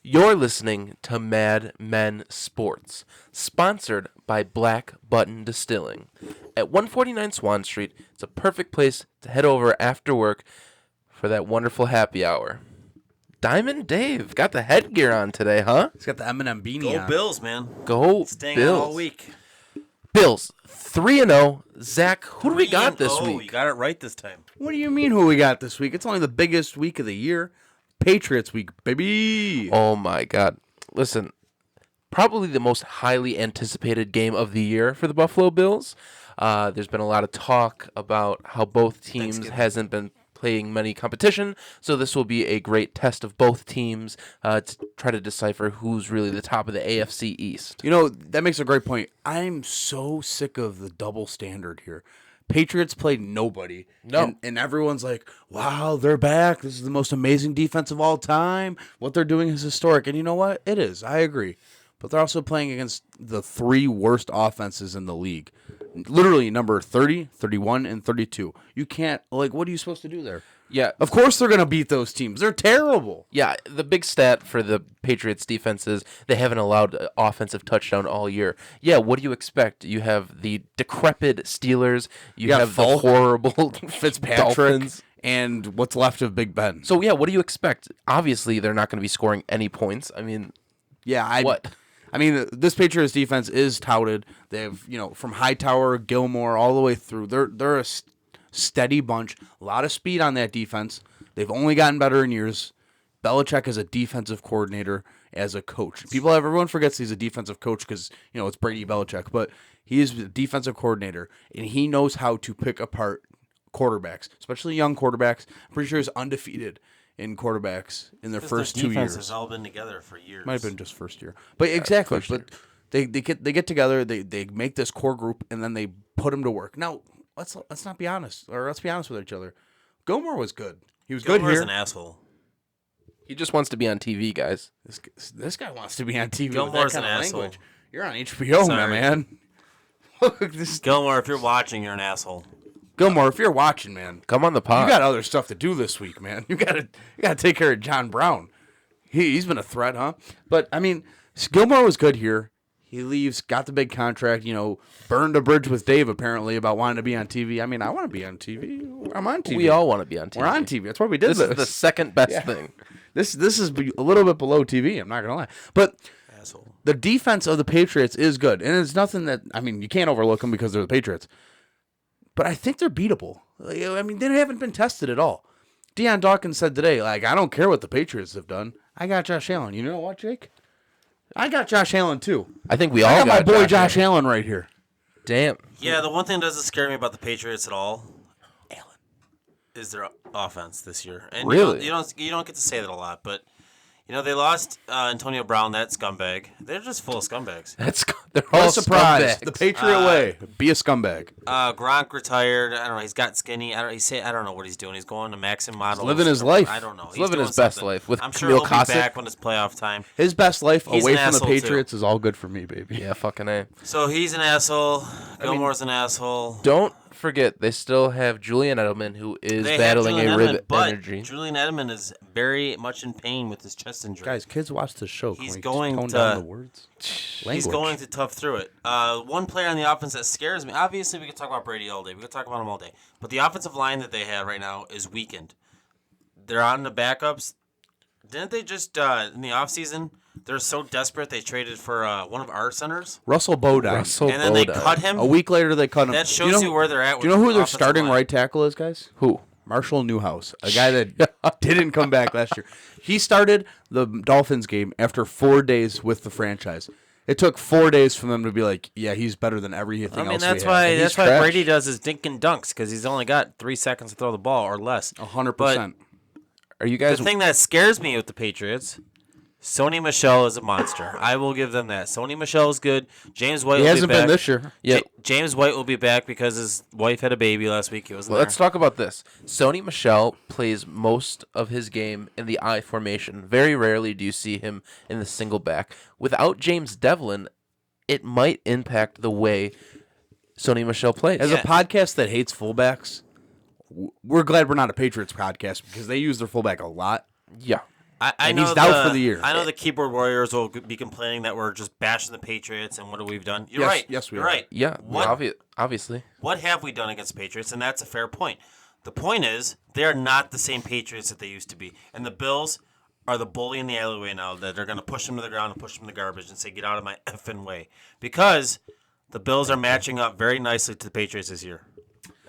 You're listening to Mad Men Sports, sponsored by Black Button Distilling. At 149 Swan Street, it's a perfect place to head over after work for that wonderful happy hour. Diamond Dave got the headgear on today, huh? He's got the M&M beanie on. Go Bills, man. Go Staying Bills. out all week. Bills, 3-0. Zach, who do we got this 3-0. week? You got it right this time. What do you mean who we got this week? It's only the biggest week of the year. Patriots week, baby. Oh, my God. Listen, probably the most highly anticipated game of the year for the Buffalo Bills. There's been a lot of talk about how both teams hasn't been playing many competition, so this will be a great test of both teams to try to decipher who's really the top of the AFC East. You know, that makes a great point. I'm so sick of the double standard here. Patriots played nobody. No. And everyone's like, wow, they're back. This is the most amazing defense of all time. What they're doing is historic. And you know what? It is. I agree. But they're also playing against the three worst offenses in the league. Literally number 30, 31, and 32. You can't, what are you supposed to do there? Yeah. Of course they're going to beat those teams. They're terrible. Yeah, the big stat for the Patriots defense is they haven't allowed an offensive touchdown all year. Yeah, what do you expect? You have the decrepit Steelers. You have Falk, the horrible Fitzpatrick, Dolphins. and what's left of Big Ben. So, yeah, what do you expect? Obviously, they're not going to be scoring any points. I mean, what? I mean, this Patriots defense is touted. They have, from Hightower, Gilmore, all the way through. They're a steady bunch. A lot of speed on that defense. They've only gotten better in years. Belichick is a defensive coordinator as a coach. Everyone forgets he's a defensive coach because, it's Brady Belichick. But he is a defensive coordinator, and he knows how to pick apart quarterbacks, especially young quarterbacks. I'm pretty sure he's undefeated in quarterbacks in their first 2 years. Defense has all been together for years. Might have been just first year, but exactly. But they get together. They make this core group, and then they put them to work. Now let's not be honest, or let's be honest with each other. Gilmore was good. He was good here. Gilmore's an asshole. He just wants to be on TV, guys. This guy wants to be on TV. Gilmore's with that kind an of asshole. language. You're on HBO, my Sorry. man. Gilmore, if you're watching, you're an asshole. Gilmore, if you're watching, man, Come on the pod. you got other stuff to do this week, man. You gotta take care of John Brown. He's been a threat, huh? But I mean, Gilmore was good here. He leaves, got the big contract. Burned a bridge with Dave apparently about wanting to be on TV. I mean, I want to be on TV. I'm on TV. We all want to be on TV. We're on TV. That's why we did This this. is the second best thing. This is a little bit below TV. I'm not gonna lie, but Asshole. the defense of the Patriots is good, and it's nothing that you can't overlook them because they're the Patriots. But I think they're beatable. I mean, they haven't been tested at all. Deion Dawkins said today, I don't care what the Patriots have done. I got Josh Allen. You know what, Jake? I got Josh Allen, too. I think we all I got my boy Josh Allen right here. Damn. Yeah, the one thing that doesn't scare me about the Patriots at all, is their offense this year. And Really? you don't get to say that a lot, but they lost Antonio Brown, that scumbag. They're just full of scumbags. They're What all a surprise. scumbags. The Patriot way. Be a scumbag. Gronk retired. I don't know. He's got skinny. I don't know what he's doing. He's going to Maxim Models. living his life. I don't know. He's living his best life with I'm sure Camille he'll Cossack. be back when it's playoff time. His best life He's away an from the asshole, too. Patriots is all good for me, baby. Yeah, fucking A. So he's an asshole. Gilmore's an asshole. Don't forget, they still have Julian Edelman, who is They battling have a Julian rib Edelman, but injury. Julian Edelman is very much in pain with his chest injury. Guys, kids watch the show. He's Can we going tone to- down the words? He's Language. going to tough through it. One player on the offense that scares me. Obviously, we could talk about Brady all day. We could talk about him all day. But the offensive line that they have right now is weakened. They're on the backups. Didn't they just, in the offseason, they're so desperate they traded for one of our centers? Russell Bodine. And then they cut him? A week later, they cut him. That shows you where they're at with Do you know who the their offensive starting line. right tackle is, guys? Who? Marshall Newhouse, a guy that didn't come back last year. He started the Dolphins game after 4 days with the franchise. It took 4 days for them to be like, yeah, he's better than everything else that's we have. And that's he's why trash. Brady does his dink and dunks, because he's only got 3 seconds to throw the ball or less. 100%. Are you guys... The thing that scares me with the Patriots, Sony Michel is a monster. I will give them that. Sony Michel is good. James White He will hasn't be back. been this year. Yeah. James White will be back because his wife had a baby last week. He was Let's talk about this. Sony Michel plays most of his game in the I formation. Very rarely do you see him in the single back. Without James Devlin, it might impact the way Sony Michel plays. As a podcast that hates fullbacks, we're glad we're not a Patriots podcast because they use their fullback a lot. Yeah. And he's out for the year. I know the keyboard warriors will be complaining that we're just bashing the Patriots and what have we done. You're right. Yes, we You're are. right. Yeah, obviously. What have we done against the Patriots? And that's a fair point. The point is, they are not the same Patriots that they used to be. And the Bills are the bully in the alleyway now that they're going to push them to the ground and push them in the garbage and say, get out of my effing way. Because the Bills are matching up very nicely to the Patriots this year.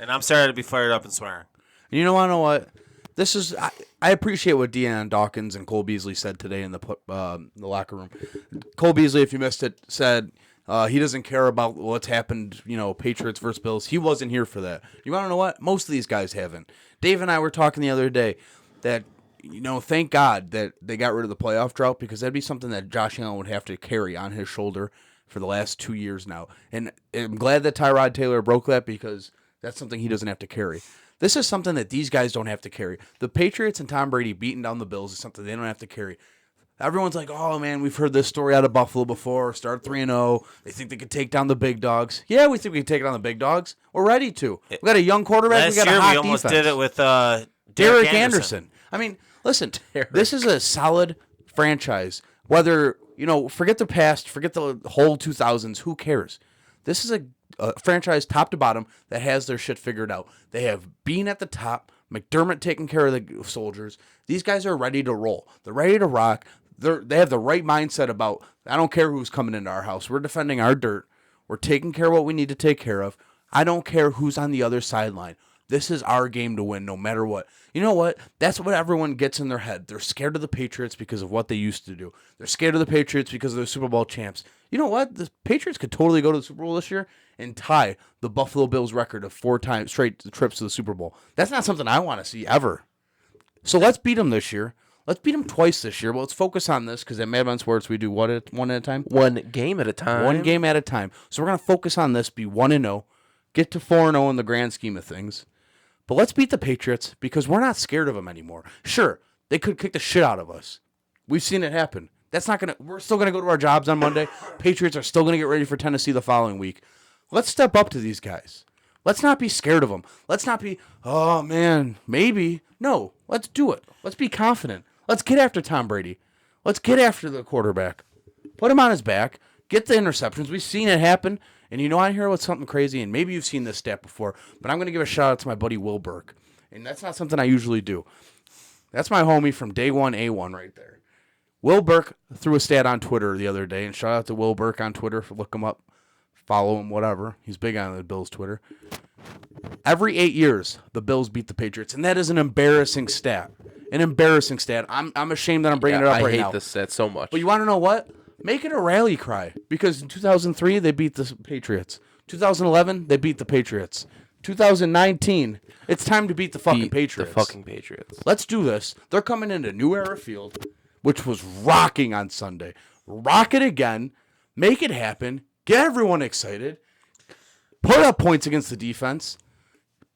And I'm sorry to be fired up and swearing. You know what? This is I appreciate what Deion Dawkins and Cole Beasley said today in the locker room. Cole Beasley, if you missed it, said he doesn't care about what's happened, Patriots versus Bills. He wasn't here for that. You want to know what? Most of these guys haven't. Dave and I were talking the other day that, thank God that they got rid of the playoff drought, because that'd be something that Josh Allen would have to carry on his shoulder for the last 2 years now. And I'm glad that Tyrod Taylor broke that, because that's something he doesn't have to carry. This is something that these guys don't have to carry. The Patriots and Tom Brady beating down the Bills is something they don't have to carry. Everyone's like, oh, man, we've heard this story out of Buffalo before. Start 3-0. They think they could take down the big dogs. Yeah, we think we can take down the big dogs. We're ready to. We got a young quarterback. We got a hot defense. Last year, we almost did it with Derek Anderson. I mean, listen, this is a solid franchise. Whether, forget the past, forget the whole 2000s, who cares? This is a franchise top to bottom that has their shit figured out. They have Bean at the top, McDermott taking care of the soldiers. These guys are ready to roll. They're ready to rock. They have the right mindset about, I don't care who's coming into our house. We're defending our dirt. We're taking care of what we need to take care of. I don't care who's on the other sideline. This is our game to win no matter what. You know what? That's what everyone gets in their head. They're scared of the Patriots because of what they used to do. They're scared of the Patriots because they're Super Bowl champs. You know what? The Patriots could totally go to the Super Bowl this year and tie the Buffalo Bills record of 4 times straight trips to the Super Bowl. That's not something I want to see ever. So let's beat them this year. Let's beat them twice this year. But let's focus on this, because at Mad Men Sports we do one at a time? One game at a time. One game at a time. So we're going to focus on this, be 1-0, get to 4-0 in the grand scheme of things. But let's beat the Patriots, because we're not scared of them anymore. Sure, they could kick the shit out of us. We've seen it happen. We're still gonna go to our jobs on Monday. Patriots are still gonna get ready for Tennessee the following week. Let's step up to these guys. Let's not be scared of them. Let's not be, oh man, maybe. No, let's do it. Let's be confident. Let's get after Tom Brady. Let's get after the quarterback. Put him on his back. Get the interceptions. We've seen it happen. And I hear what's something crazy, and maybe you've seen this stat before, but I'm going to give a shout out to my buddy Will Burke. And that's not something I usually do. That's my homie from day one, A1 right there. Will Burke threw a stat on Twitter the other day, and shout out to Will Burke on Twitter. Look him up, follow him, whatever. He's big on the Bills' Twitter. Every 8 years, the Bills beat the Patriots, and that is an embarrassing stat. An embarrassing stat. I'm ashamed that I'm bringing it up right now. I hate this stat so much. But you want to know what? Make it a rally cry, because in 2003, they beat the Patriots. 2011, they beat the Patriots. 2019, it's time to beat the fucking Patriots. The fucking Patriots. Let's do this. They're coming into New Era Field, which was rocking on Sunday. Rock it again. Make it happen. Get everyone excited. Put up points against the defense.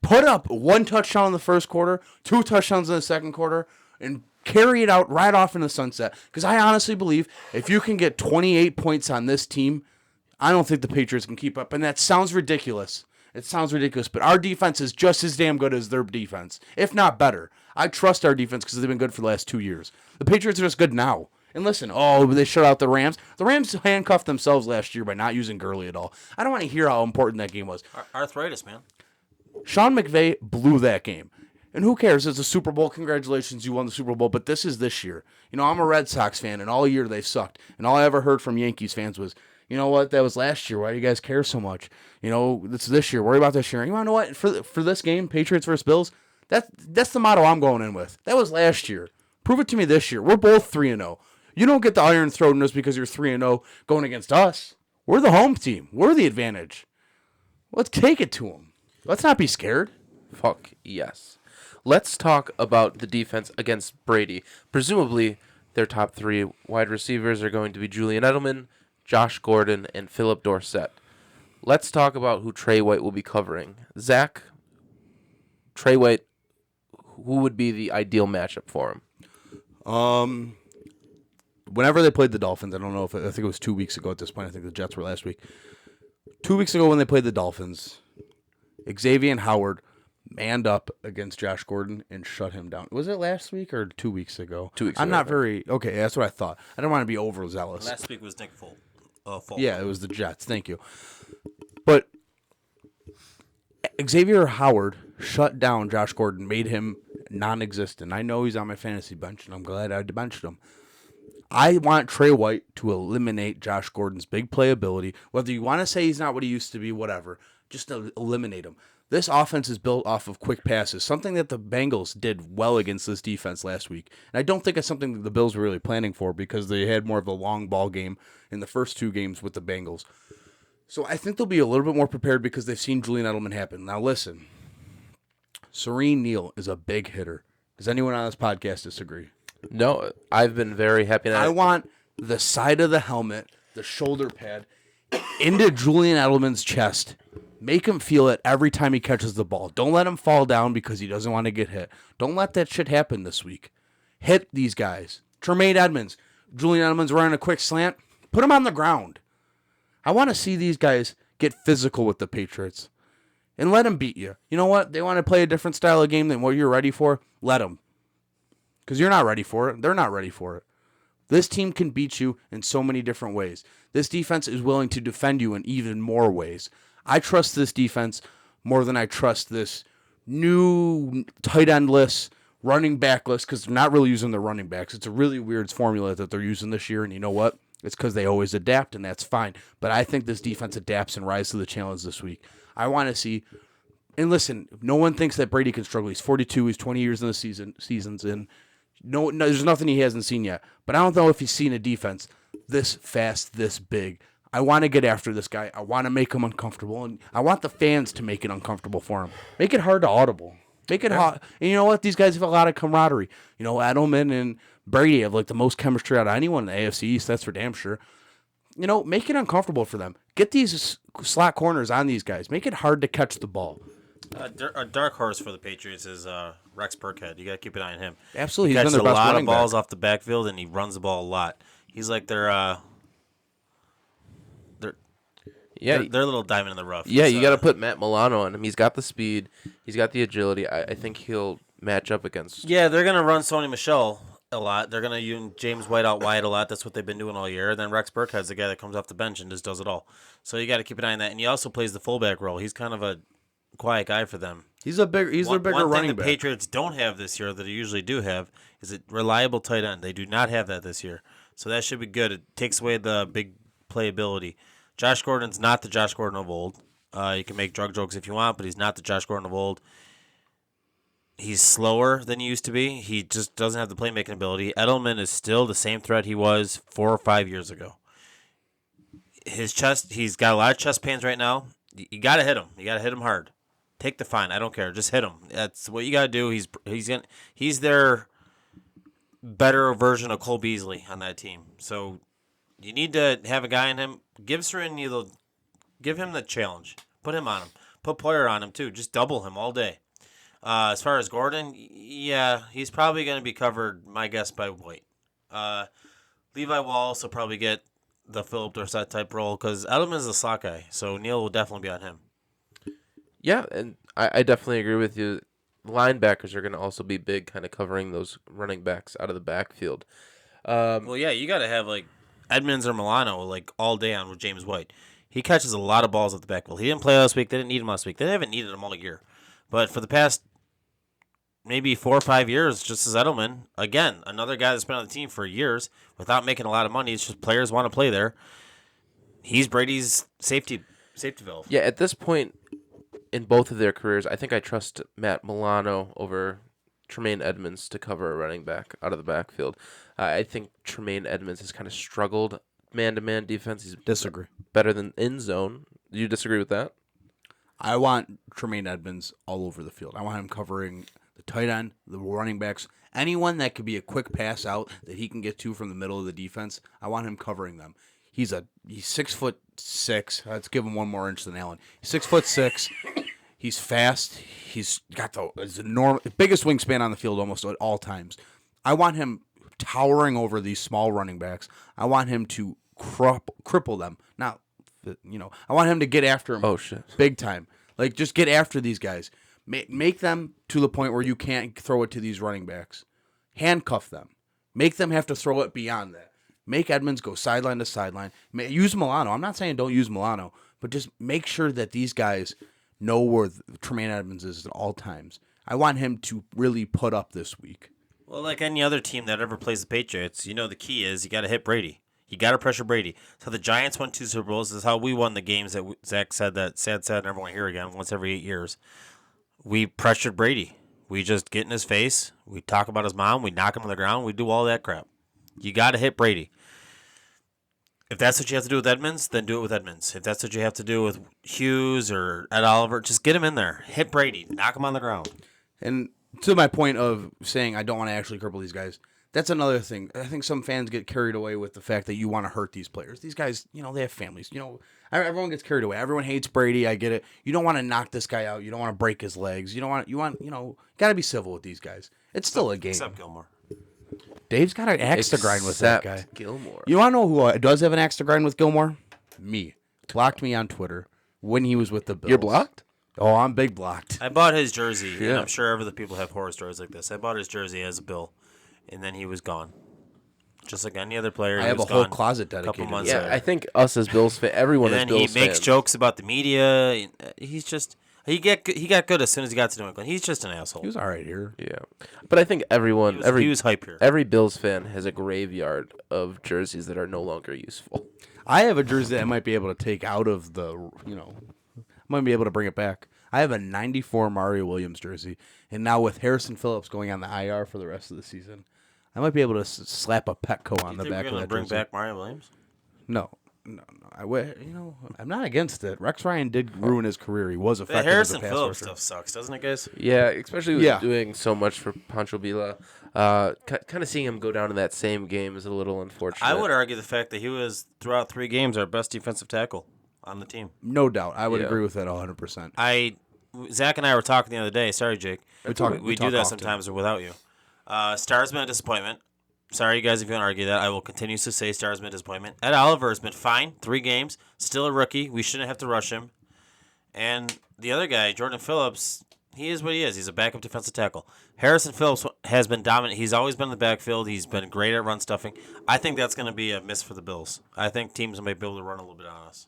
Put up 1 touchdown in the first quarter, 2 touchdowns in the second quarter, and carry it out right off in the sunset. Because I honestly believe if you can get 28 points on this team, I don't think the Patriots can keep up. And that sounds ridiculous. It sounds ridiculous. But our defense is just as damn good as their defense, if not better. I trust our defense because they've been good for the last 2 years. The Patriots are just good now. And listen, they shut out the Rams. The Rams handcuffed themselves last year by not using Gurley at all. I don't want to hear how important that game was. Arthritis, man. Sean McVay blew that game. And who cares? It's a Super Bowl. Congratulations, you won the Super Bowl. But this is this year. I'm a Red Sox fan, and all year they've sucked. And all I ever heard from Yankees fans was, you know what? That was last year. Why do you guys care so much? It's this year. Worry about this year. And you want to know what? For this game, Patriots versus Bills, that's the motto I'm going in with. That was last year. Prove it to me this year. We're both 3-0. You don't get the iron thrown in us because you're 3-0 going against us. We're the home team. We're the advantage. Let's take it to them. Let's not be scared. Fuck yes. Let's talk about the defense against Brady. Presumably, their top 3 wide receivers are going to be Julian Edelman, Josh Gordon, and Philip Dorsett. Let's talk about who Trey White will be covering. Zach, Trey White, who would be the ideal matchup for him? Whenever they played the Dolphins, I think it was 2 weeks ago at this point. I think the Jets were last week. 2 weeks ago when they played the Dolphins, Xavier Howard manned up against Josh Gordon and shut him down. Was it last week or 2 weeks ago? 2 weeks I'm ago, not very okay. That's what I thought. I don't want to be overzealous. Last week was Nick Folk. Yeah, it was the Jets. Thank you. But Xavier Howard shut down Josh Gordon, made him non-existent. I know he's on my fantasy bench, and I'm glad I benched him. I want Trey White to eliminate Josh Gordon's big playability. Whether you want to say he's not what he used to be, whatever, just to eliminate him. This offense is built off of quick passes, something that the Bengals did well against this defense last week. And I don't think it's something that the Bills were really planning for because they had more of a long ball game in the first 2 games with the Bengals. So I think they'll be a little bit more prepared because they've seen Julian Edelman happen. Now listen, Serene Neal is a big hitter. Does anyone on this podcast disagree? No, I've been very happy. I want the side of the helmet, the shoulder pad, into Julian Edelman's chest. Make him feel it every time he catches the ball. Don't let him fall down because he doesn't want to get hit. Don't let that shit happen this week. Hit these guys. Tremaine Edmonds. Julian Edelman's running a quick slant. Put him on the ground. I want to see these guys get physical with the Patriots. And let them beat you. You know what? They want to play a different style of game than what you're ready for? Let them. Because you're not ready for it. They're not ready for it. This team can beat you in so many different ways. This defense is willing to defend you in even more ways. I trust this defense more than I trust this new tight endless, running backless, because they're not really using their running backs. It's a really weird formula that they're using this year, and you know what? It's because they always adapt, and that's fine. But I think this defense adapts and rises to the challenge this week. I want to see, and listen, no one thinks that Brady can struggle. He's 42. He's 20 years in the seasons in. No, there's nothing he hasn't seen yet. But I don't know if he's seen a defense this fast, this big. I want to get after this guy. I want to make him uncomfortable, and I want the fans to make it uncomfortable for him. Make it hard to audible. Make it hard. And you know what? These guys have a lot of camaraderie. You know, Edelman and Brady have like the most chemistry out of anyone in the AFC East. That's for damn sure. You know, make it uncomfortable for them. Get these slot corners on these guys. Make it hard to catch the ball. A dark horse for the Patriots is Rex Burkhead. You got to keep an eye on him. Absolutely, he he's catches been their a best lot running of balls back. off the backfield, and he runs the ball a lot. He's like their little diamond in the rough. Yeah, you got to put Matt Milano on him. He's got the speed. He's got the agility. I think he'll match up against. Yeah, they're going to run Sony Michel a lot. They're going to use James White out wide a lot. That's what they've been doing all year. And then Rex Burkhead's the guy that comes off the bench and just does it all. So you got to keep an eye on that. And he also plays the fullback role. He's kind of a quiet guy for them. He's their bigger running One thing the back. Patriots don't have this year that they usually do have is a reliable tight end. They do not have that this year. So that should be good. It takes away the big playability. Josh Gordon's not the Josh Gordon of old. You can make drug jokes if you want, but he's not the Josh Gordon of old. He's slower than he used to be. He just doesn't have the playmaking ability. Edelman is still the same threat he was 4 or 5 years ago. His chest, he's got a lot of chest pains right now. You got to hit him. You got to hit him hard. Take the fine. I don't care. Just hit him. That's what you got to do. He's their better version of Cole Beasley on that team. So you need to have a guy in him. Give him the challenge. Put him on him. Put Poyer on him too. Just double him all day. As far as Gordon, yeah, he's probably going to be covered, my guess, by White. Levi will also probably get the Philip Dorsett type role because Edelman is a slot guy, so Neal will definitely be on him. Yeah, and I definitely agree with you. Linebackers are going to also be big, kind of covering those running backs out of the backfield. Well, yeah, you got to have like Edmonds or Milano like all day on with James White. He catches a lot of balls at the backfield. He didn't play last week. They didn't need him last week. They haven't needed him all year. But for the past maybe 4 or 5 years, just as Edelman, again, another guy that's been on the team for years without making a lot of money. It's just players want to play there. He's Brady's safety valve. Yeah, at this point in both of their careers, I think I trust Matt Milano over Tremaine Edmonds to cover a running back out of the backfield. I think Tremaine Edmonds has kind of struggled man-to-man defense. He's Disagree. better than in zone. Do you disagree with that? I want Tremaine Edmonds all over the field. I want him covering the tight end, the running backs, anyone that could be a quick pass out that he can get to from the middle of the defense. I want him covering them. He's 6'6". Let's give him 1 more inch than Allen. He's 6'6". He's fast. He's got the biggest wingspan on the field almost at all times. I want him towering over these small running backs. I want him to cripple them. Not, I want him to get after him. Oh, shit. Big time. Like, just get after these guys. Make them to the point where you can't throw it to these running backs. Handcuff them. Make them have to throw it beyond that. Make Edmonds go sideline to sideline. Use Milano. I'm not saying don't use Milano, but just make sure that these guys know where Tremaine Edmonds is at all times. I want him to really put up this week. Well, like any other team that ever plays the Patriots, the key is you got to hit Brady. You got to pressure Brady. So the Giants won 2 Super Bowls. This is how we won the games that Zach said that sad never want to hear again once every 8 years. We pressured Brady. We just get in his face. We talk about his mom. We knock him on the ground. We do all that crap. You got to hit Brady. If that's what you have to do with Edmonds, then do it with Edmonds. If that's what you have to do with Hughes or Ed Oliver, just get him in there. Hit Brady. Knock him on the ground. And to my point of saying I don't want to actually cripple these guys, that's another thing. I think some fans get carried away with the fact that you want to hurt these players. These guys, they have families. Everyone gets carried away. Everyone hates Brady. I get it. You don't want to knock this guy out. You don't want to break his legs. You got to be civil with these guys. It's still a game. Except Gilmore. Dave's got an axe to grind with that guy. Gilmore. You want to know who does have an axe to grind with Gilmore? Me. Blocked me on Twitter when he was with the Bills. You're blocked? Oh, I'm big blocked. I bought his jersey, Yeah. and I'm sure other people have horror stories like this. I bought his jersey as a Bill, and then he was gone. Just like any other player, I he have was a whole gone closet a couple dedicated. months Yeah, later. I think us as Bills fans, everyone And as then he Bills makes fans. jokes about the media. He's just he got good as soon as he got to New England. He's just an asshole. He was all right here. Yeah, but I think everyone, He was hype here. every Bills fan has a graveyard of jerseys that are no longer useful. I have a jersey that I might be able to take out of the, might be able to bring it back. I have a 94 Mario Williams jersey, and now with Harrison Phillips going on the IR for the rest of the season, I might be able to slap a Petco on the back of We're that bring jersey. back Mario Williams? No. I'm not against it. Rex Ryan did ruin his career. He was The effective Harrison as a pass Phillips rusher. stuff sucks, doesn't it, guys? Yeah, especially with Yeah. doing so much for Pancho Villa. Kind of seeing him go down in that same game is a little unfortunate. I would argue the fact that he was, throughout 3 games, our best defensive tackle on the team. No doubt. I would Yeah. agree with that 100%. Zach and I were talking the other day. Sorry, Jake. We We talk do that often. sometimes without you. Star's been a disappointment. Sorry, you guys, if you want to argue that. I will continue to say Star's been a disappointment. Ed Oliver has been fine. 3 games. Still a rookie. We shouldn't have to rush him. And the other guy, Jordan Phillips, he is what he is. He's a backup defensive tackle. Harrison Phillips has been dominant. He's always been in the backfield. He's been great at run stuffing. I think that's going to be a miss for the Bills. I think teams might be able to run a little bit on us.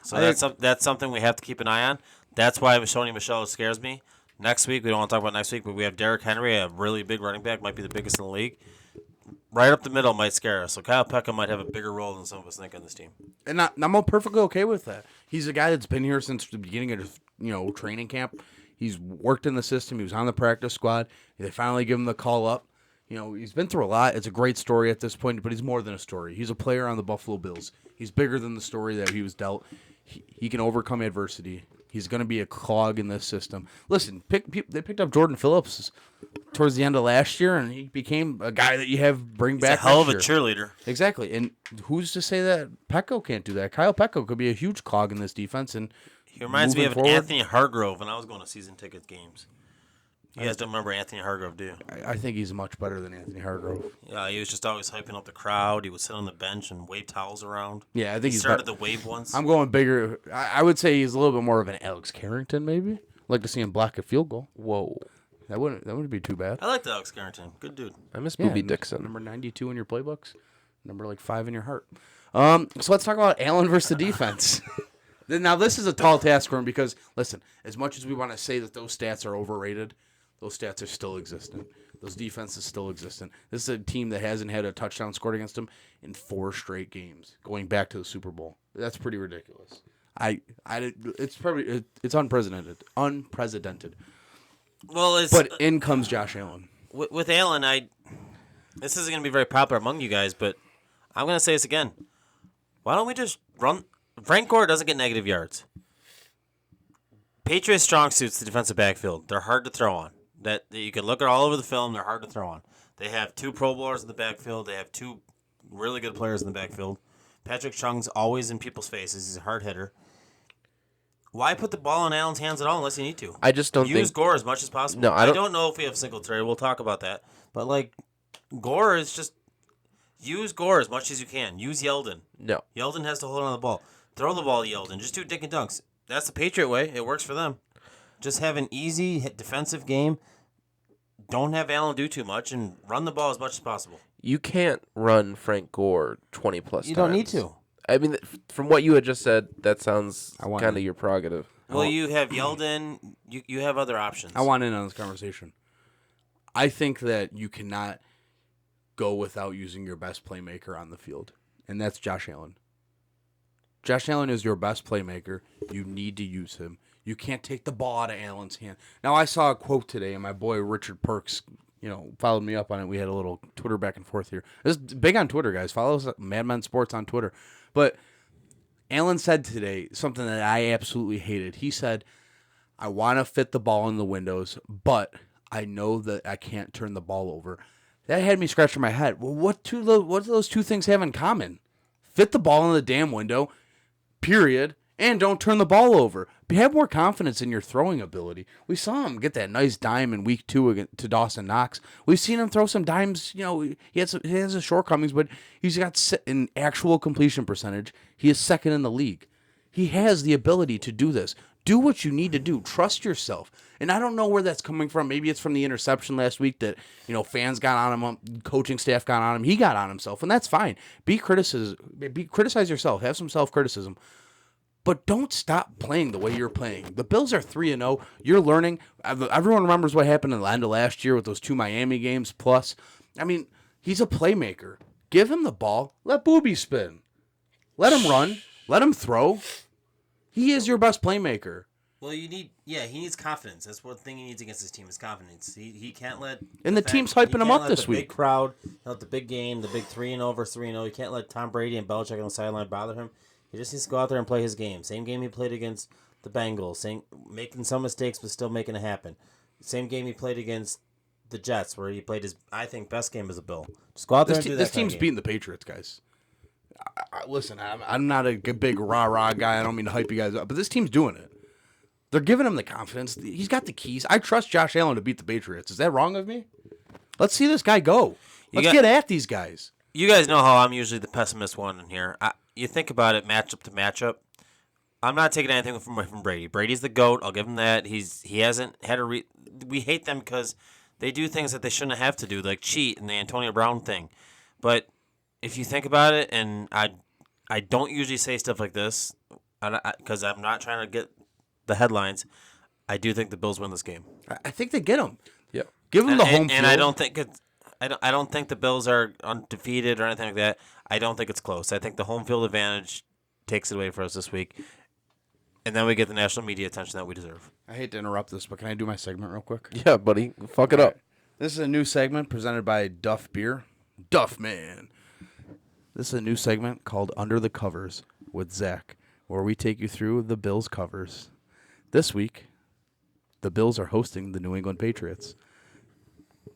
So that's something we have to keep an eye on. That's why Sony Michel scares me. Next week, we don't want to talk about next week, but we have Derrick Henry, a really big running back, might be the biggest in the league. Right up the middle might scare us. So Kyle Peckham might have a bigger role than some of us think on this team. And I'm perfectly okay with that. He's a guy that's been here since the beginning of training camp. He's worked in the system. He was on the practice squad. They finally give him the call up. He's been through a lot. It's a great story at this point, but he's more than a story. He's a player on the Buffalo Bills. He's bigger than the story that he was dealt. He can overcome adversity. He's going to be a clog in this system. Listen, they picked up Jordan Phillips towards the end of last year, and he became a guy that you have bring He's back a hell of a next year. cheerleader. Exactly. And who's to say that Petco can't do that? Kyle Petco could be a huge cog in this defense. And He reminds me moving of forward, Anthony Hargrove when I was going to season ticket games. You guys don't remember Anthony Hargrove, do you? I think he's much better than Anthony Hargrove. Yeah, he was just always hyping up the crowd. He would sit on the bench and wave towels around. Yeah, I think He he's started bet- the wave once. I'm going bigger. I would say he's a little bit more of an Alex Carrington, maybe. I'd like to see him block a field goal. Whoa. That wouldn't be too bad. I like the Alex Carrington. Good dude. I miss Yeah, Booby Dixon. Number 92 in your playbooks. Number 5 in your heart. So let's talk about Allen versus the defense. Now, this is a tall task for him because, listen, as much as we want to say that those stats are overrated, those stats are still existent. Those defenses still existent. This is a team that hasn't had a touchdown scored against them in 4 straight games, going back to the Super Bowl. That's pretty ridiculous. It's unprecedented. Well, But in comes Josh Allen. with Allen, this isn't going to be very popular among you guys, but I'm going to say this again. Why don't we just run? Frank Gore doesn't get negative yards. Patriots strong suits the defensive backfield. They're hard to throw on. That you can look at all over the film. They're hard to throw on. They have 2 Pro Bowlers in the backfield. They have 2 really good players in the backfield. Patrick Chung's always in people's faces. He's a hard hitter. Why put the ball in Allen's hands at all unless you need to? I just don't Use think. Gore as much as possible. No, I I don't- don't know if we have Singletary. We'll talk about that. But, Gore is just... Use Gore as much as you can. Use Yeldon. No. Yeldon has to hold on the ball. Throw the ball to Yeldon. Just do dick and dunks. That's the Patriot way. It works for them. Just have an easy defensive game. Don't have Allen do too much and run the ball as much as possible. You can't run Frank Gore 20 plus times. You don't need to. I mean, from what you had just said, that sounds kind of your prerogative. Well, you have Yeldon. You have other options. I want in on this conversation. I think that you cannot go without using your best playmaker on the field, and that's Josh Allen. Josh Allen is your best playmaker. You need to use him. You can't take the ball out of Allen's hand. Now, I saw a quote today, and my boy Richard Perks, followed me up on it. We had a little Twitter back and forth here. This is big on Twitter, guys. Follow us at Madman Sports on Twitter. But Allen said today something that I absolutely hated. He said, I want to fit the ball in the windows, but I know that I can't turn the ball over. That had me scratching my head. Well, what do those two things have in common? Fit the ball in the damn window, period, and don't turn the ball over. Have more confidence in your throwing ability. We saw him get that nice dime in week 2 to Dawson Knox. We've seen him throw some dimes. He has his shortcomings, but he's got an actual completion percentage. He is second in the league. He has the ability to do this. Do what you need to do. Trust yourself. And I don't know where that's coming from. Maybe it's from the interception last week that, fans got on him, coaching staff got on him. He got on himself, and that's fine. Criticize yourself. Have some self-criticism. But don't stop playing the way you're playing. The Bills are 3-0. You're learning. Everyone remembers what happened in the end of last year with those 2 Miami games plus. I mean, he's a playmaker. Give him the ball. Let Booby spin. Let him run. Let him throw. He is your best playmaker. Well, he needs confidence. That's one thing he needs against his team is confidence. He can't let... And the team's hyping him up this week. Big crowd, let the big game, the big 3-0 versus 3-0. You can't let Tom Brady and Belichick on the sideline bother him. He just needs to go out there and play his game. Same game he played against the Bengals, making some mistakes but still making it happen. Same game he played against the Jets, where he played his, I think, best game as a Bill. Just go out there and do that. This team's beating the Patriots, guys. Listen, I'm not a big rah-rah guy. I don't mean to hype you guys up, but this team's doing it. They're giving him the confidence. He's got the keys. I trust Josh Allen to beat the Patriots. Is that wrong of me? Let's see this guy go. Let's get at these guys. You guys know how I'm usually the pessimist one in here. You think about it matchup to matchup. I'm not taking anything from Brady. Brady's the GOAT. I'll give him that. He hasn't had we hate them because they do things that they shouldn't have to do, like cheat and the Antonio Brown thing. But if you think about it, and I don't usually say stuff like this because I'm not trying to get the headlines, I do think the Bills win this game. I think they get them. Yeah, give them the home field. And I don't think I don't think the Bills are undefeated or anything like that. I don't think it's close. I think the home field advantage takes it away for us this week. And then we get the national media attention that we deserve. I hate to interrupt this, but can I do my segment real quick? Yeah, buddy. Fuck it up. This is a new segment presented by Duff Beer. Duff Man. This is a new segment called Under the Covers with Zach, where we take you through the Bills covers. This week, the Bills are hosting the New England Patriots.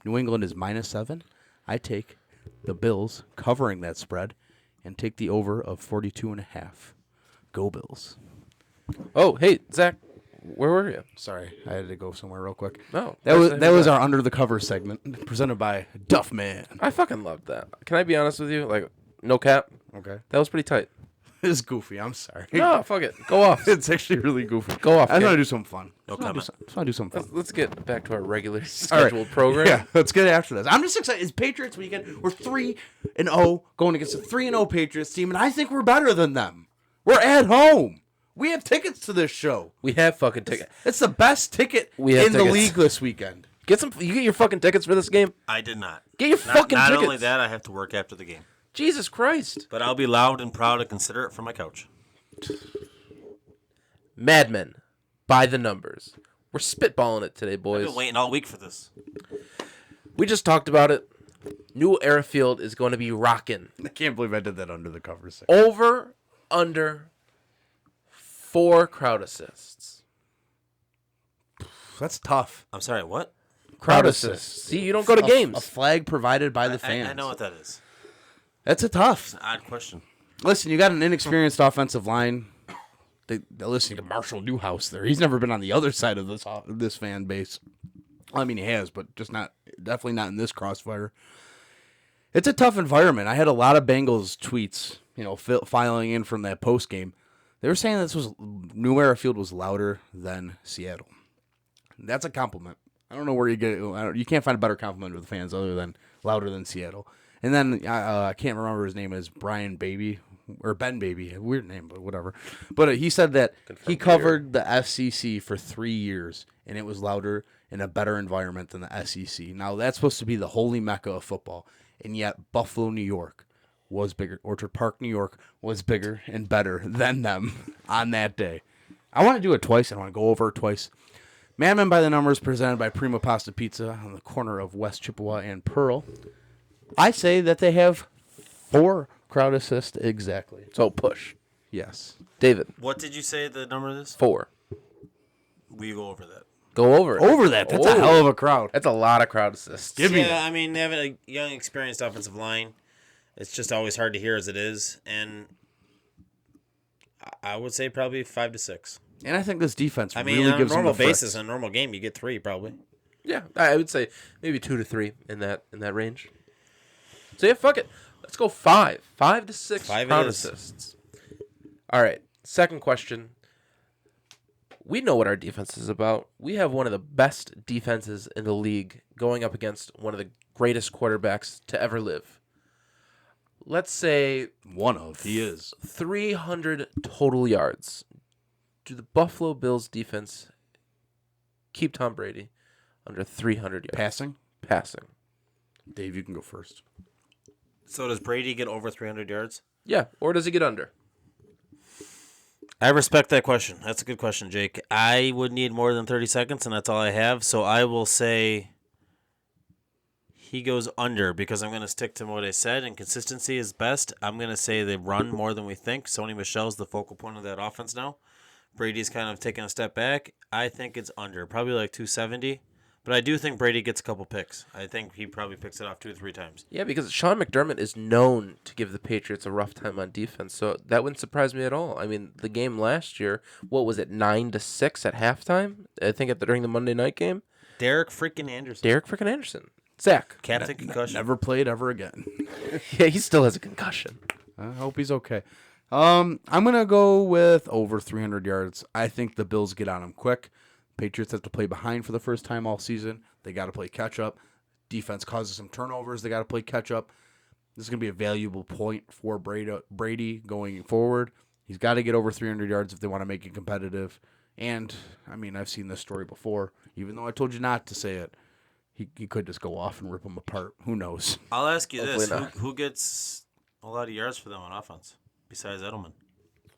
New England is -7. I take the Bills covering that spread and take the over of 42.5. Go Bills. Oh, hey, Zach, where were you? Sorry, I had to go somewhere real quick. No. That was our Under the Cover segment presented by Duff Man. I fucking loved that. Can I be honest with you? Like, no cap. Okay. That was pretty tight. It's goofy. I'm sorry. No, fuck it. Go off. It's actually really goofy. Go off. I just want to do something fun. No comment. I just want to do something fun. Let's get back to our regular scheduled program. Yeah, let's get after this. I'm just excited. It's Patriots weekend. We're 3-0 going against a 3-0 Patriots team, and I think we're better than them. We're at home. We have tickets to this show. We have fucking tickets. It's the best ticket in the league this weekend. You get your fucking tickets for this game? I did not. Get your fucking tickets. Not only that, I have to work after the game. Jesus Christ. But I'll be loud and proud to consider it from my couch. Mad Men, by the numbers. We're spitballing it today, boys. I've been waiting all week for this. We just talked about it. New Airfield is going to be rocking. I can't believe I did that under the covers. Over, under 4 crowd assists. That's tough. I'm sorry, what? Crowd assists. See, you don't go to games. A flag provided by the fans. I know what that is. That's a tough. It's an odd question. Listen, you got an inexperienced offensive line. They're listening to Marshall Newhouse there. He's never been on the other side of this fan base. I mean, he has, but definitely not in this crossfire. It's a tough environment. I had a lot of Bengals tweets, filing in from that post game. They were saying New Era Field was louder than Seattle. That's a compliment. I don't know where you get it. You can't find a better compliment with fans other than louder than Seattle. And then I can't remember his name is Brian Baby or Ben Baby, a weird name, but whatever. But he said that he covered the SEC for 3 years, and it was louder in a better environment than the SEC. Now that's supposed to be the holy mecca of football, and yet Buffalo, New York, was bigger. Orchard Park, New York, was bigger and better than them on that day. I want to do it twice. I want to go over it twice. Madman by the Numbers, presented by Prima Pasta Pizza on the corner of West Chippewa and Pearl. I say that they have 4 crowd assists exactly. So push. Yes. David. What did you say the number is? 4. We go over that. Go over it. Over that. That's a hell of a crowd. That's a lot of crowd assists. Give me that. I mean, having a young, experienced offensive line, it's just always hard to hear as it is. And I would say probably 5 to 6. And I think this defense I really mean, on a gives them normal the basis, fits. on a normal game, you get 3 probably. Yeah, I would say maybe 2 to 3 in that range. So yeah, fuck it. Let's go 5. 5 to 6 5 crowd it is. assists. All right. Second question. We know what our defense is about. We have one of the best defenses in the league going up against one of the greatest quarterbacks to ever live. Let's say One of. He is. 300 total yards. Do the Buffalo Bills defense keep Tom Brady under 300 yards? Passing? Passing. Dave, you can go first. So does Brady get over 300 yards? Yeah, or does he get under? I respect that question. That's a good question, Jake. I would need more than 30 seconds, and that's all I have. So I will say he goes under because I'm going to stick to what I said, and consistency is best. I'm going to say they run more than we think. Sony Michel's the focal point of that offense now. Brady's kind of taking a step back. I think it's under, probably like 270. But I do think Brady gets a couple picks. I think he probably picks it off 2 or 3 times. Yeah, because Sean McDermott is known to give the Patriots a rough time on defense, so that wouldn't surprise me at all. I mean, the game last year, what was it, 9-6 at halftime? I think during the Monday night game. Derek freaking Anderson. Derek freaking Anderson. Zach. Captain concussion. Never played ever again. Yeah, he still has a concussion. I hope he's okay. I'm going to go with over 300 yards. I think the Bills get on him quick. Patriots have to play behind for the first time all season. They got to play catch-up. Defense causes some turnovers. They got to play catch-up. This is going to be a valuable point for Brady going forward. He's got to get over 300 yards if they want to make it competitive. And, I mean, I've seen this story before. Even though I told you not to say it, he could just go off and rip them apart. Who knows? I'll ask you this. Hopefully not. Who gets a lot of yards for them on offense besides Edelman?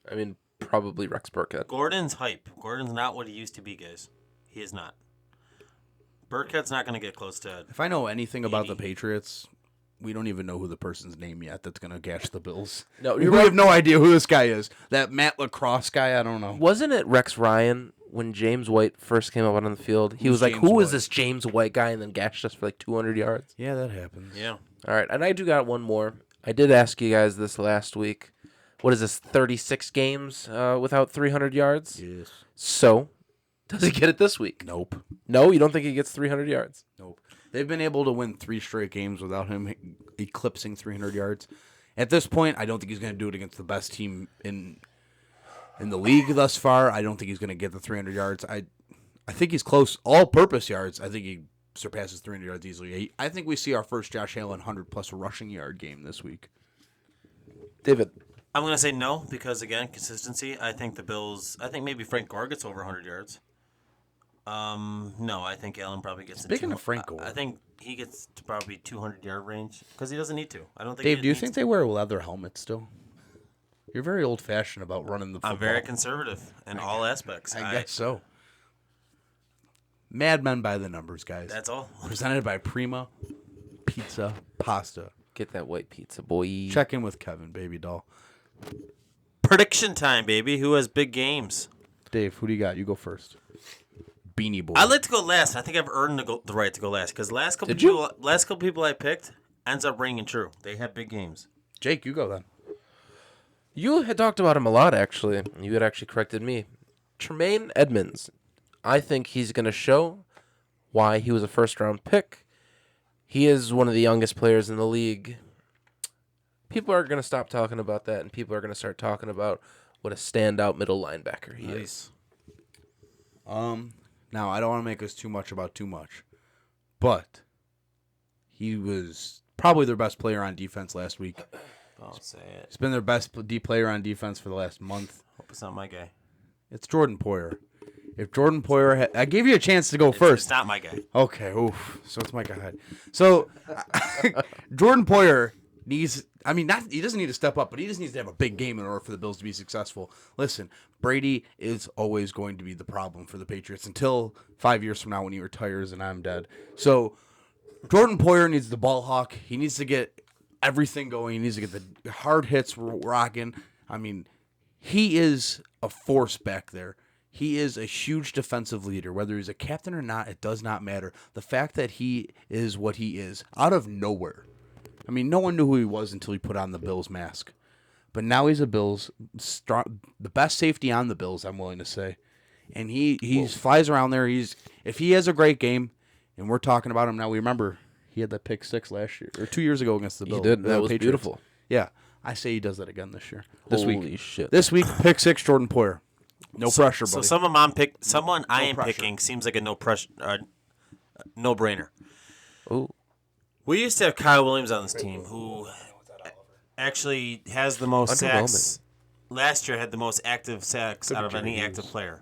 I mean, probably Rex Burkhead. Gordon's hype. Gordon's not what he used to be, guys. He is not. Burkhead's not going to get close to If I know anything about the 80. Patriots, we don't even know who the person's name yet that's going to gash the Bills. No, We have no idea who this guy is. That Matt Lacrosse guy, I don't know. Wasn't it Rex Ryan when James White first came up on the field? He Who's was like, James "Who is White?" this James White guy?" and then gashed us for like 200 yards. Yeah, that happens. Yeah. All right, and I do got one more. I did ask you guys this last week. What is this, 36 games without 300 yards? Yes. So, does he get it this week? Nope. No, you don't think he gets 300 yards? Nope. They've been able to win 3 straight games without him eclipsing 300 yards. At this point, I don't think he's going to do it against the best team in the league thus far. I don't think he's going to get the 300 yards. I think he's close. All-purpose yards, I think he surpasses 300 yards easily. I think we see our first Josh Allen 100-plus rushing yard game this week. David. I'm going to say no because, again, consistency. I think the Bills, I think maybe Frank Gore gets over 100 yards. No, I think Allen probably gets Speaking of Frank Gore. I think he gets to probably 200-yard range because he doesn't need to. I don't think Dave, he do you needs think to. they wear leather helmets still? You're very old-fashioned about running the football. I'm very conservative in all aspects. I guess so. Madmen by the numbers, guys. That's all. Presented by Prima Pizza Pasta. Get that white pizza, boy. Check in with Kevin, baby doll. Prediction time, baby. Who has big games? Dave, who do you got? You go first. Beanie Boy. I'd like to go last. I think I've earned the right to go last because last couple people I picked ends up ringing true. They have big games. Jake, you go then. You had talked about him a lot, actually. You had actually corrected me. Tremaine Edmonds. I think he's going to show why he was a first-round pick. He is one of the youngest players in the league. People are going to stop talking about that, and people are going to start talking about what a standout middle linebacker he is. Now, I don't want to make us too much about too much, but he was probably their best player on defense last week. Don't say it. He's been their best player on defense for the last month. Hope it's not my guy. It's Jordan Poyer. If Jordan Poyer I gave you a chance to go first. It's not my guy. Okay, oof. So it's Mike ahead. So Jordan Poyer needs. I mean, he doesn't need to step up, but he just needs to have a big game in order for the Bills to be successful. Listen, Brady is always going to be the problem for the Patriots until 5 years from now when he retires and I'm dead. So Jordan Poyer needs the ball hawk. He needs to get everything going. He needs to get the hard hits rocking. I mean, he is a force back there. He is a huge defensive leader. Whether he's a captain or not, it does not matter. The fact that he is what he is, out of nowhere. I mean, no one knew who he was until he put on the Bills mask. But now he's a Bills, the best safety on the Bills, I'm willing to say. And he flies around there. If he has a great game, and we're talking about him now, we remember he had that pick 6 last year, or 2 years ago against the Bills. He did. That was Patriots. beautiful. Yeah. I say he does that again this year. Holy shit. This week, pick 6, Jordan Poyer. No pressure, buddy. So someone I am picking seems like a no brainer. Oh, We used to have Kyle Williams on this team, who actually has the most sacks. Last year had the most active sacks out of any active player.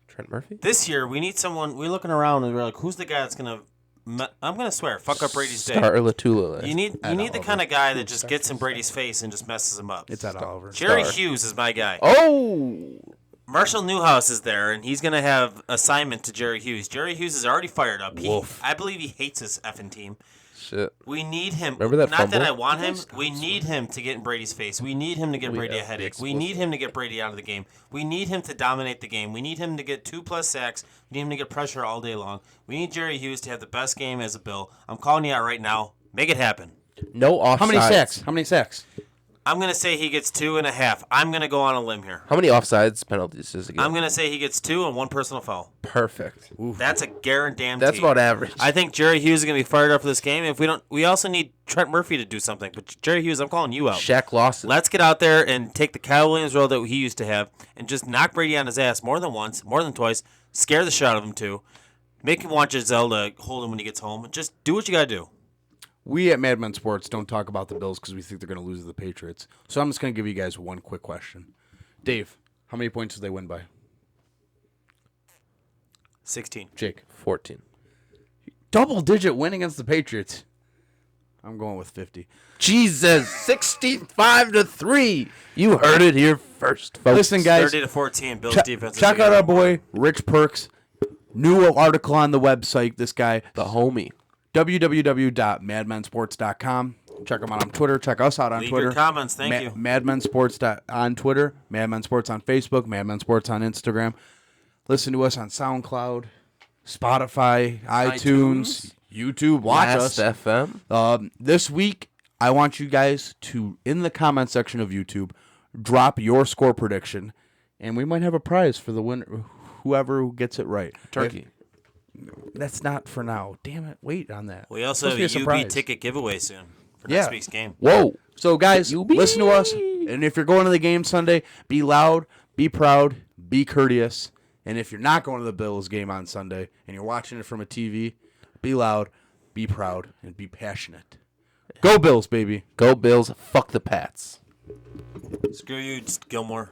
Trent Murphy? This year we need someone. We're looking around and we're like, who's the guy that's gonna? I'm gonna swear, fuck up Brady's day. Star Latula. You need the kind of guy that just gets in Brady's face and just messes him up. It's Ed Oliver. Jerry Hughes is my guy. Oh! Marshall Newhouse is there, and he's going to have assignment to Jerry Hughes. Jerry Hughes is already fired up. I believe he hates his effing team. Shit. We need him. Remember that Not fumble? that I want him. We need him to get in Brady's face. We need him to get Brady a headache. We need him to get Brady out of the game. We need him to dominate the game. We need him to get 2+ sacks. We need him to get pressure all day long. We need Jerry Hughes to have the best game as a Bill. I'm calling you out right now. Make it happen. No offsides. How many sacks? I'm going to say he gets 2.5. I'm going to go on a limb here. How many offsides penalties does he get? I'm going to say he gets 2 and 1 personal foul. Perfect. Oof. That's a guarantee. That's about average. I think Jerry Hughes is going to be fired up for this game. If we don't, we also need Trent Murphy to do something. But Jerry Hughes, I'm calling you out. Shaq Lawson. Let's get out there and take the Kyle Williams role that he used to have and just knock Brady on his ass more than once, more than twice, scare the shit out of him too, make him want Giselle to hold him when he gets home. Just do what you got to do. We at Madman Sports don't talk about the Bills because we think they're going to lose to the Patriots. So I'm just going to give you guys one quick question. Dave, how many points did they win by? 16. Jake. 14. Double-digit win against the Patriots. I'm going with 50. Jesus, 65-3. You heard it here first, folks. Listen, guys. 30-14. Bills defense. Check out our boy, Rich Perks. New article on the website. This guy. The homie. www.madmansports.com. Check him out on Twitter. Check us out on Leave Twitter. your comments. Thank you. Madmansports on Twitter. Madman Sports on Facebook. Madman Sports on Instagram. Listen to us on SoundCloud, Spotify, iTunes, YouTube. Watch Last us. FM. This week, I want you guys to, in the comment section of YouTube, drop your score prediction, and we might have a prize for the winner, whoever gets it right. Turkey. That's not for now. Damn it. Wait on that. We also have a UB ticket giveaway soon for next week's game. Whoa. So, guys, listen to us. And if you're going to the game Sunday, be loud, be proud, be courteous. And if you're not going to the Bills game on Sunday and you're watching it from a TV, be loud, be proud, and be passionate. Go Bills, baby. Go Bills. Fuck the Pats. Screw you, Gilmore.